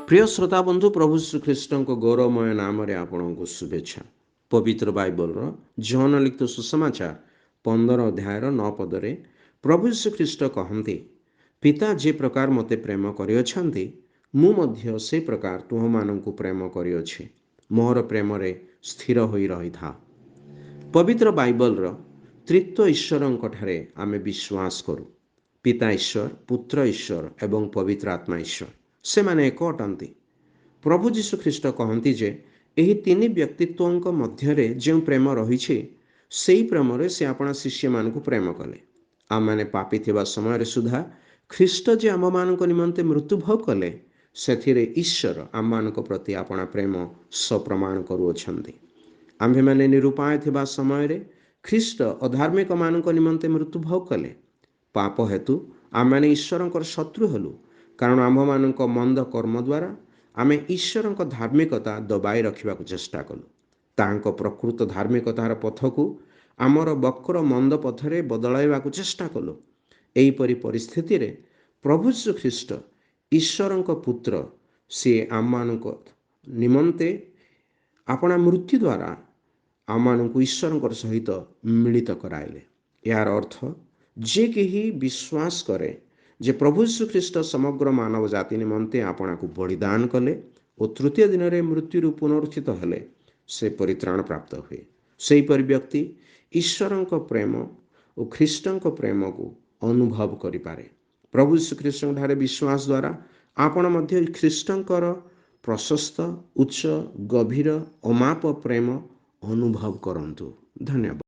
प्रिय श्रोता बंधु प्रभु श्रीकृष्ण गौरवमय नाम आपण को शुभेच्छा। पवित्र बाइबल जॉन लिखित सुसमाचार 15 अध्याय 9 पदरे प्रभु श्रीकृष्ण कहते, पिता जे प्रकार मते प्रेम करिअछन्ति मु मध्य से प्रकार तुम मानकु प्रेम करिअछि, मोर प्रेम रे स्थिर होई रही था। पवित्र बाइबल त्रित्व ईश्वर ठारे आमे विश्वास करू। पिता ईश्वर, पुत्र ईश्वर एवं पवित्र आत्मा ईश्वर से माने एक अटंती। प्रभु जीशु ख्रीष्ट कहती जे एही तीन व्यक्तित्व मध्यरे जो प्रेम रही से प्रेम रे से अपना शिष्य मान को प्रेम कले। आम माने पापी थिबा समय सुधा ख्रीष्ट जे आम मान निमंते मृत्यु भोग कले से ईश्वर आम मान प्रति अपना प्रेम सप्रमाण करुअछन्ति। आम्भे माने निरुपाय थिबा समय रे ख्रीष्ट अधार्मिक मान निमंते मृत्यु भोग कले। पाप हेतु आम माने ईश्वर शत्रु हलु, कारण आम मान मंद कर्म द्वारा आमे ईश्वर धार्मिकता दबाई रखा चेष्टा कलु। तांको प्रकृत धार्मिकतार पथ को आमर वक्र मंद पथरे बदलाइबा चेष्टा कलु। एहीपरि परिस्थिति रे प्रभु श्री ख्रीष्ट ईश्वर पुत्र सी आम निमंते अपना मृत्यु द्वारा आम ईश्वर सहित मिलित कराइले। यार अर्थ जे केही विश्वास करे जे प्रभु श्रीकृष्ण समग्र मानव जाति निमंते आपना को बलिदान कले और तृतीय दिन में मृत्यु पुनरुत्थित हेले से परित्राण प्राप्त हुए। से परि व्यक्ति ईश्वर प्रेम और ख्रीष्ट प्रेम को अनुभव करिपारे। प्रभु श्रीकृष्ण ठारे विश्वास द्वारा आपण मध्य ख्रीष्टंकर प्रशस्त उच्च गभीर अमाप प्रेम अनुभव करंतु। धन्यवाद।